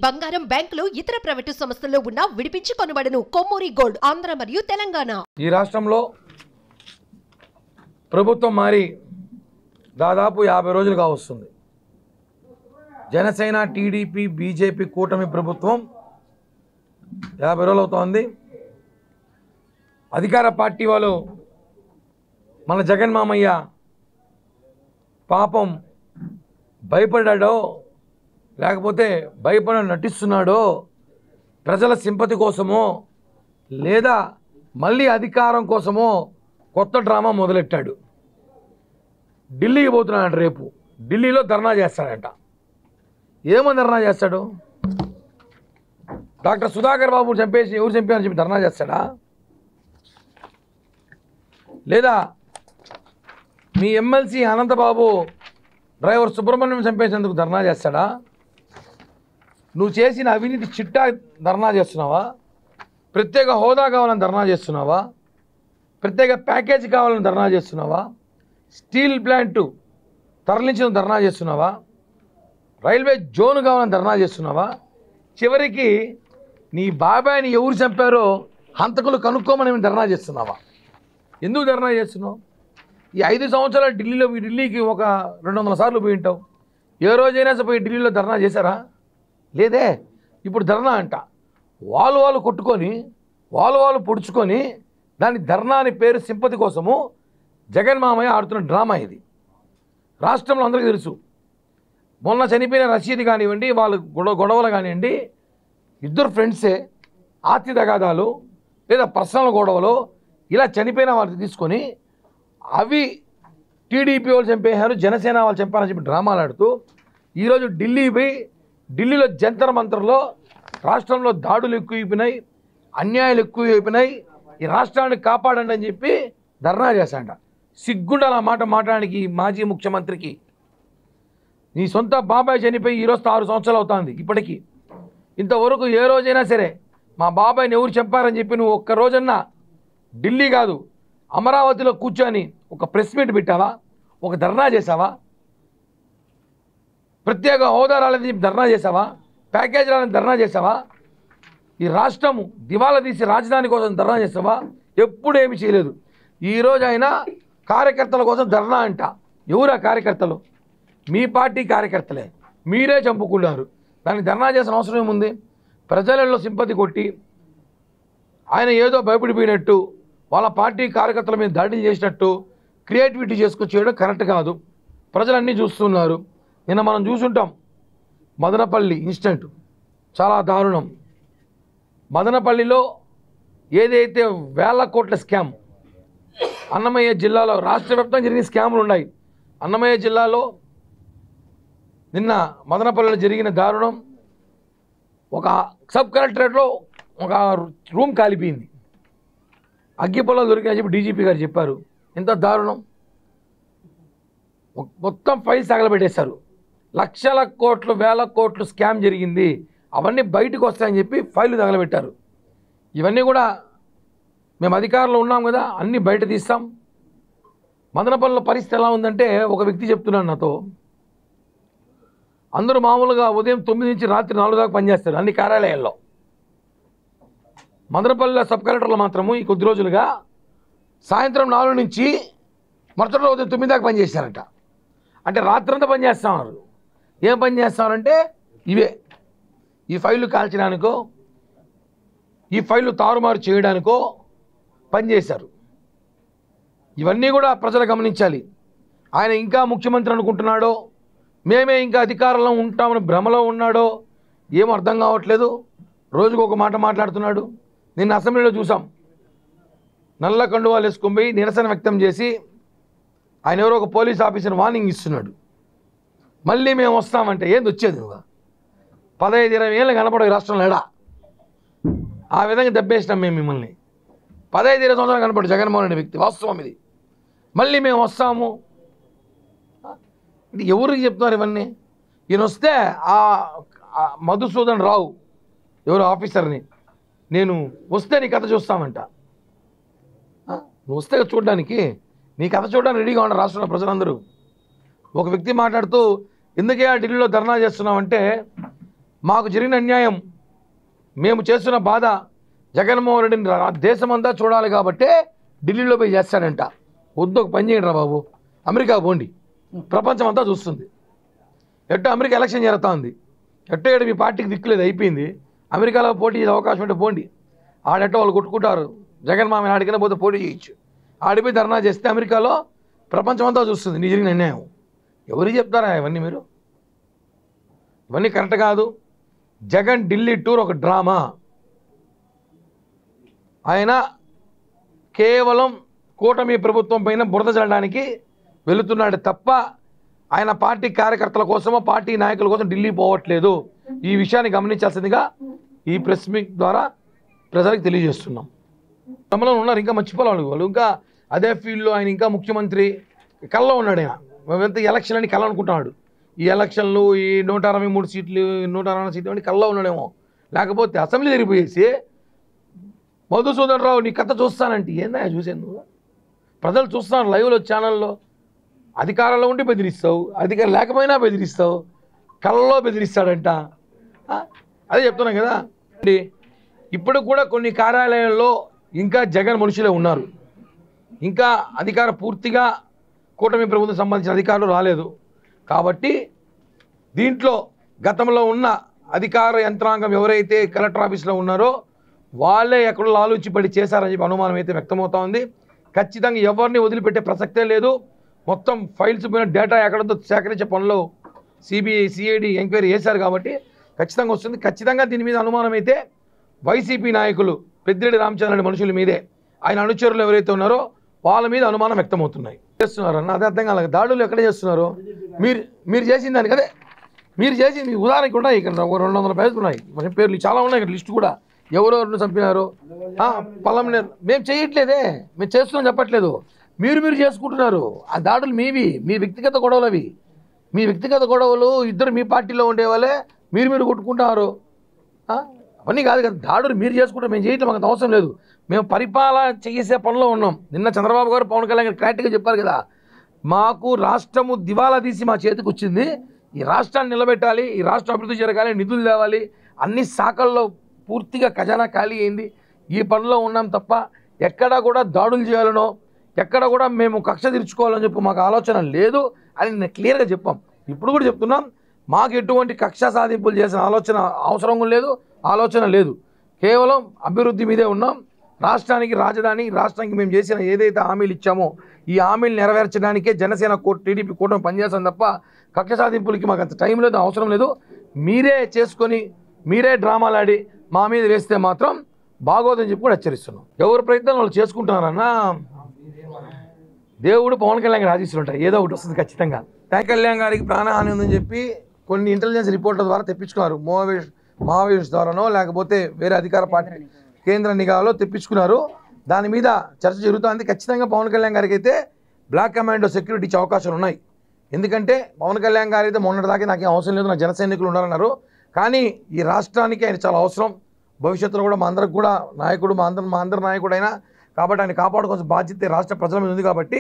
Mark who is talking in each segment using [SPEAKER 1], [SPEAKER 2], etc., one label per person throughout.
[SPEAKER 1] బంగారం బ్యాంకులు ఇతర ప్రైవేటు సంస్థల్లో ఉన్న విడిపించి కొనబడును. కొమ్మూరి గోల్డ్ ఆంధ్ర మరియు తెలంగాణ.
[SPEAKER 2] ఈ రాష్ట్రంలో ప్రభుత్వం మారి దాదాపు 50 రోజులు కావస్తుంది. జనసేన, టీడీపీ, బీజేపీ కూటమి ప్రభుత్వం 50 రోజులు అవుతోంది. అధికార పార్టీ వాళ్ళు మన జగన్ మామయ్య పాపం భయపడ్డాడో లేకపోతే భయపడ నటిస్తున్నాడో, ప్రజల సింపతి కోసమో లేదా మళ్ళీ అధికారం కోసమో కొత్త డ్రామా మొదలెట్టాడు. ఢిల్లీకి పోతున్నాడు. రేపు ఢిల్లీలో ధర్నా చేస్తాడంట. ఏమని ధర్నా చేస్తాడు? డాక్టర్ సుధాకర్ బాబు చంపేసి ఎవరు చంపారని చెప్పి ధర్నా చేస్తాడా? లేదా మీ ఎమ్మెల్సీ అనంతబాబు డ్రైవర్ సుబ్రహ్మణ్యం చంపేసేందుకు ధర్నా చేస్తాడా? నువ్వు చేసిన అవినీతి చిట్టా ధర్నా చేస్తున్నావా? ప్రత్యేక హోదా కావాలని ధర్నా చేస్తున్నావా? ప్రత్యేక ప్యాకేజీ కావాలని ధర్నా చేస్తున్నావా? స్టీల్ ప్లాంట్ తరలించిన ధర్నా చేస్తున్నావా? రైల్వే జోన్ కావాలని ధర్నా చేస్తున్నావా? చివరికి నీ బాబాయిని ఎవరు చంపారో హంతకులు కనుక్కోమని ధర్నా చేస్తున్నావా? ఎందుకు ధర్నా చేస్తున్నావు? ఈ 5 సంవత్సరాలు ఢిల్లీకి ఒక 200 సార్లు పోయి ఉంటావు. ఏ రోజైనా పోయి ఢిల్లీలో ధర్నా చేశారా? లేదే. ఇప్పుడు ధర్నా అంట. వాళ్ళు కొట్టుకొని వాళ్ళు పొడుచుకొని దాని ధర్నా అని పేరు సింపతి కోసము జగన్ మామయ్య ఆడుతున్న డ్రామా ఇది. రాష్ట్రంలో అందరికీ తెలుసు. మొన్న చనిపోయిన రషీద్ కానివ్వండి, వాళ్ళ గొడవలు కానివ్వండి, ఇద్దరు ఫ్రెండ్సే ఆస్తి తగాదాలు లేదా పర్సనల్ గొడవలు ఇలా చనిపోయిన వాళ్ళని తీసుకొని అవి టీడీపీ వాళ్ళు చంపేశారు, జనసేన వాళ్ళు చంపారని చెప్పి డ్రామాలు ఆడుతూ ఈరోజు ఢిల్లీ పోయి ఢిల్లీలో జంతర్ మంతర్లో రాష్ట్రంలో దాడులు ఎక్కువైపోయినాయి, అన్యాయాలు ఎక్కువైపోయినాయి, ఈ రాష్ట్రాన్ని కాపాడండి అని చెప్పి ధర్నా చేశాడ. సిగ్గుండాలి ఆ మాట మాట్లాడడానికి మాజీ ముఖ్యమంత్రికి. నీ సొంత బాబాయ్ చనిపోయి ఈరోజు 6 సంవత్సరాలు అవుతుంది. ఇప్పటికీ ఇంతవరకు ఏ రోజైనా సరే మా బాబాయ్ని ఎవరు చంపారని చెప్పి నువ్వు ఒక్క రోజన్నా ఢిల్లీ కాదు అమరావతిలో కూర్చొని ఒక ప్రెస్ మీట్ పెట్టావా? ఒక ధర్నా చేసావా? ప్రత్యేక హోదా రాలని చెప్పి ధర్నా చేసావా? ప్యాకేజ్ రాలని ధర్నా చేసావా? ఈ రాష్ట్రము దివాలా తీసి రాజధాని కోసం ధర్నా చేసావా? ఎప్పుడు ఏమి చేయలేదు. ఈరోజు అయినా కార్యకర్తల కోసం ధర్నా అంట. ఎవరా కార్యకర్తలు? మీ పార్టీ కార్యకర్తలే. మీరే చంపుకున్నారు. దానికి ధర్నా చేసిన అవసరం ఏముంది? ప్రజలలో సింపతి కొట్టి ఆయన ఏదో భయపడిపోయినట్టు వాళ్ళ పార్టీ కార్యకర్తల మీద దాడులు చేసినట్టు క్రియేటివిటీ చేసుకొచ్చేయడం కరెక్ట్ కాదు. ప్రజలన్నీ చూస్తున్నారు. నిన్న మనం చూసుంటాం మదనపల్లి ఇన్సిడెంట్, చాలా దారుణం. మదనపల్లిలో ఏదైతే వేల కోట్ల స్కామ్ అన్నమయ్య జిల్లాలో రాష్ట్ర వ్యాప్తంగా జరిగిన స్కాములు ఉన్నాయి. అన్నమయ్య జిల్లాలో నిన్న మదనపల్లిలో జరిగిన దారుణం. ఒక సబ్ కలెక్టరేట్లో ఒక రూమ్ కాలిపోయింది, అగ్గిపొలాలు దొరికాయని చెప్పి డీజీపీ గారు చెప్పారు. ఎంత దారుణం! మొత్తం ఫైల్స్ తగలబెట్టేశారు. లక్షల కోట్లు వేల కోట్లు స్కామ్ జరిగింది, అవన్నీ బయటకు వస్తాయని చెప్పి ఫైళ్ళు తగలబెట్టారు. ఇవన్నీ కూడా మేము అధికారంలో ఉన్నాం కదా, అన్నీ బయట తీస్తాం. మదనపల్లిలో పరిస్థితి ఎలా ఉందంటే ఒక వ్యక్తి చెప్తున్నాడు నాతో, అందరూ మామూలుగా ఉదయం 9 నుంచి రాత్రి 4 దాకా పనిచేస్తారు అన్ని కార్యాలయాల్లో. మదనపల్లిలో సబ్ కలెక్టర్లు మాత్రము ఈ కొద్ది రోజులుగా సాయంత్రం 4 నుంచి మరుసటి ఉదయం 9 దాకా పనిచేస్తారంట. అంటే రాత్రంతా పనిచేస్తున్నారు. ఏం పని చేస్తారంటే ఇవే, ఈ ఫైళ్ళు కాల్చడానికో ఈ ఫైళ్ళు తారుమారు చేయడానికో పనిచేశారు. ఇవన్నీ కూడా ప్రజలు గమనించాలి. ఆయన ఇంకా ముఖ్యమంత్రి అనుకుంటున్నాడో, మేమే ఇంకా అధికారంలో ఉంటామని భ్రమలో ఉన్నాడో ఏం అర్థం కావట్లేదు. రోజుకు ఒక మాట మాట్లాడుతున్నాడు. నిన్న అసెంబ్లీలో చూసాం, నల్ల కండువాలు వేసుకొని పోయి నిరసన వ్యక్తం చేసి ఆయన ఎవరో ఒక పోలీస్ ఆఫీసర్ వార్నింగ్ ఇస్తున్నాడు. మళ్ళీ మేము వస్తామంటే ఏంది వచ్చేది? నువ్వు 15-20 ఏళ్ళు కనపడవు రాష్ట్రంలో ఎడా. ఆ విధంగా దెబ్బేసినాం మేము మిమ్మల్ని. 15-20 సంవత్సరాలు కనపడు జగన్మోహన్ రెడ్డి వ్యక్తి. వాస్తవం ఇది. మళ్ళీ మేము వస్తాము అంటే ఎవరికి చెప్తున్నారు ఇవన్నీ? ఈయన వస్తే ఆ మధుసూదన్ రావు ఎవరు ఆఫీసర్ని, నేను వస్తే నీ కథ చూస్తామంట. నువ్వు వస్తే చూడడానికి, నీ కథ చూడడానికి రెడీగా ఉన్నారు రాష్ట్రంలో ప్రజలందరూ. ఒక వ్యక్తి మాట్లాడుతూ ఎందుకే ఢిల్లీలో ధర్నా చేస్తున్నామంటే మాకు జరిగిన అన్యాయం, మేము చేస్తున్న బాధ జగన్మోహన్ రెడ్డిని దేశమంతా చూడాలి కాబట్టి ఢిల్లీలో పోయి చేస్తాడంట. వద్దు, ఒక పని చేయండి రా బాబు, అమెరికా పోండి, ప్రపంచం అంతా చూస్తుంది. ఎట్టో అమెరికా ఎలక్షన్ జరుగుతూ ఉంది, ఎట్టో ఏడు మీ పార్టీకి దిక్కులేదు, అయిపోయింది. అమెరికాలో పోటీ చేసే అవకాశం ఉంటే పోండి, ఆడెట్టో వాళ్ళు కొట్టుకుంటారు. జగన్ మామని ఆడికైనా పోతే పోటీ చేయొచ్చు. ఆడిపోయి ధర్నా చేస్తే అమెరికాలో ప్రపంచం అంతా చూస్తుంది నీ జరిగిన అన్యాయం. ఎవరికి చెప్తారా ఇవన్నీ మీరు? ఇవన్నీ కరెక్ట్ కాదు. జగన్ ఢిల్లీ టూర్ ఒక డ్రామా. ఆయన కేవలం కూటమి ప్రభుత్వం పైన బురద చల్లడానికి వెళుతున్నాడు తప్ప ఆయన పార్టీ కార్యకర్తల కోసమో పార్టీ నాయకుల కోసం ఢిల్లీ పోవట్లేదు. ఈ విషయాన్ని గమనించాల్సిందిగా ఈ ప్రెస్ మీట్ ద్వారా ప్రజలకు తెలియజేస్తున్నాం. తమలో ఉన్నారు, ఇంకా మర్చిపోవాలి వాళ్ళు. ఇంకా అదే ఫీల్డ్లో ఆయన ఇంకా ముఖ్యమంత్రి కళ్ళలో ఉన్నాడు. ఆయన మేమంతా ఎలక్షన్ అని కళ్ళ అనుకుంటున్నాడు. ఈ ఎలక్షన్లు, ఈ 163 సీట్లు, 160 సీట్లు అని కళ్ళలో ఉన్నాడేమో. లేకపోతే అసెంబ్లీ తిరిగిపోయేసి మధుసూదన్ రావు నీ కథ చూస్తానంటే ఏందా చూసాను? ప్రజలు చూస్తున్నారు లైవ్లో, ఛానల్లో. అధికారంలో ఉండి బెదిరిస్తావు, అధికారం లేకపోయినా బెదిరిస్తావు, కళ్ళలో బెదిరిస్తాడంట. అదే చెప్తున్నాం కదా. ఇప్పుడు కూడా కొన్ని కార్యాలయాల్లో ఇంకా జగన్ మనుషులే ఉన్నారు. ఇంకా అధికారం పూర్తిగా కూటమి ప్రభుత్వం సంబంధించిన అధికారులు రాలేదు. కాబట్టి దీంట్లో గతంలో ఉన్న అధికార యంత్రాంగం ఎవరైతే కలెక్టర్ ఆఫీస్లో ఉన్నారో వాళ్ళే ఎక్కడో లాలూచిపడి చేశారని చెప్పి అనుమానం అయితే వ్యక్తమవుతా ఉంది. ఖచ్చితంగా ఎవరిని వదిలిపెట్టే ప్రసక్తే లేదు. మొత్తం ఫైల్స్ పోయిన డేటా ఎక్కడంతో సేకరించే పనిలో సిబిఐ, సిఐడి ఎంక్వైరీ చేశారు కాబట్టి ఖచ్చితంగా వస్తుంది. ఖచ్చితంగా దీని మీద అనుమానం అయితే వైసీపీ నాయకులు పెద్దిరెడ్డి రామచంద్రరెడ్డి మనుషుల మీదే, ఆయన అనుచరులు ఎవరైతే ఉన్నారో వాళ్ళ మీద అనుమానం వ్యక్తమవుతున్నాయి. చేస్తున్నారన్న అదే అర్థం కాలేదు. దాడులు ఎక్కడ చేస్తున్నారు? మీరు చేసిన దానికి అదే మీరు చేసి మీ ఉదాహరణకి ఉన్నాయి. ఇక్కడ 200 పేజీలు ఉన్నాయి, మన పేర్లు చాలా ఉన్నాయి ఇక్కడ లిస్టు కూడా. ఎవరెవరిని చంపినారు పల్లంనేరు మేము చేయట్లేదే, మేము చేస్తున్నాం చెప్పట్లేదు. మీరు చేసుకుంటున్నారు. ఆ దాడులు మీవి, మీ వ్యక్తిగత గొడవలు అవి. మీ వ్యక్తిగత గొడవలు ఇద్దరు మీ పార్టీలో ఉండేవాళ్ళే మీరు కొట్టుకుంటున్నారు. అవన్నీ కాదు కదా, దాడులు మీరు చేసుకుంటారు, మేము చేయట్లేదు, మాకు అవసరం లేదు. మేము పరిపాలన చేసే పనిలో ఉన్నాం. నిన్న చంద్రబాబు గారు, పవన్ కళ్యాణ్ గారు క్లారిటీగా చెప్పారు కదా, మాకు రాష్ట్రము దివాలా తీసి మా చేతికి వచ్చింది, ఈ రాష్ట్రాన్ని నిలబెట్టాలి, ఈ రాష్ట్రం అభివృద్ధి జరగాలి, నిధులు తేవాలి, అన్ని శాఖల్లో పూర్తిగా ఖజానా ఖాళీ అయింది, ఈ పనిలో ఉన్నాం తప్ప ఎక్కడా కూడా దాడులు చేయాలనో ఎక్కడ కూడా మేము కక్ష తీర్చుకోవాలని చెప్పి మాకు ఆలోచన లేదు అని నేను క్లియర్గా చెప్పాం. ఇప్పుడు కూడా చెప్తున్నాం, మాకు ఎటువంటి కక్ష సాధింపులు చేసిన అవసరం లేదు, ఆలోచన లేదు. కేవలం అభివృద్ధి మీదే ఉన్నాం. రాష్ట్రానికి రాజధాని, రాష్ట్రానికి మేము చేసిన ఏదైతే హామీలు ఇచ్చామో ఈ హామీలు నెరవేర్చడానికే జనసేన టీడీపీ కూటమి పనిచేస్తాం తప్ప కక్ష సాధింపులకి మాకు అంత టైం లేదు, అవసరం లేదు. మీరే చేసుకొని మీరే డ్రామాలు ఆడి మా మీద వేస్తే మాత్రం బాగోదని చెప్పి కూడా హెచ్చరిస్తున్నాం. ఎవరి ప్రయత్నం వాళ్ళు చేసుకుంటున్నారన్నా దేవుడు పవన్ కళ్యాణ్ గారు ఆశీస్సులు ఉంటాయి, ఏదో ఒకటి వస్తుంది ఖచ్చితంగా. పవన్ కళ్యాణ్ గారికి ప్రాణహాని ఉందని చెప్పి కొన్ని ఇంటెలిజెన్స్ రిపోర్ట్ల ద్వారా తెప్పించుకున్నారు. మావోయిస్ట్ ద్వారానో లేకపోతే వేరే అధికార పార్టీ కేంద్ర నిఘాలో తెప్పించుకున్నారు. దాని మీద చర్చ జరుగుతుంది. ఖచ్చితంగా పవన్ కళ్యాణ్ గారికి అయితే బ్లాక్ కమాండో సెక్యూరిటీ ఇచ్చే అవకాశాలు ఉన్నాయి. ఎందుకంటే పవన్ కళ్యాణ్ గారు అయితే మొన్నటిదాకా నాకేం అవసరం లేదు, నా జన సైనికులు ఉన్నారన్నారు. కానీ ఈ రాష్ట్రానికి ఆయన చాలా అవసరం. భవిష్యత్తులో కూడా మా అందరికి కూడా నాయకుడు, మా అందరి నాయకుడు అయినా కాబట్టి ఆయన కాపాడుకోవాల్సిన బాధ్యత రాష్ట్ర ప్రజల మీద ఉంది. కాబట్టి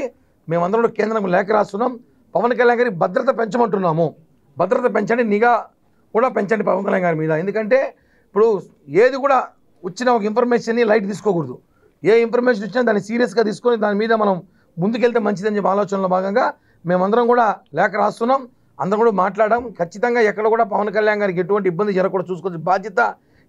[SPEAKER 2] మేమందరం కేంద్రం లేఖ రాస్తున్నాం, పవన్ కళ్యాణ్ గారి భద్రత పెంచమంటున్నాము. భద్రత పెంచండి, నిఘా కూడా పెంచండి పవన్ కళ్యాణ్ గారి మీద. ఎందుకంటే ఇప్పుడు ఏది కూడా వచ్చిన ఒక ఇన్ఫర్మేషన్ని లైట్ తీసుకోకూడదు. ఏ ఇన్ఫర్మేషన్ వచ్చినా దాన్ని సీరియస్గా తీసుకొని దాని మీద మనం ముందుకెళ్తే మంచిదని చెప్పి ఆలోచనలో భాగంగా మేమందరం కూడా లేఖ రాస్తున్నాం, అందరం కూడా మాట్లాడాం. ఖచ్చితంగా ఎక్కడ కూడా పవన్ కళ్యాణ్ గారికి ఎటువంటి ఇబ్బంది జరగకుండా చూసుకోవాల్సిన బాధ్యత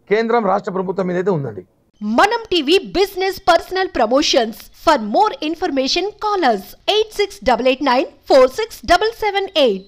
[SPEAKER 2] కేంద్రం, రాష్ట్ర ప్రభుత్వం మీద అయితే ఉందండి.
[SPEAKER 1] మనం TV business personal promotions. For more information call us 8688946778.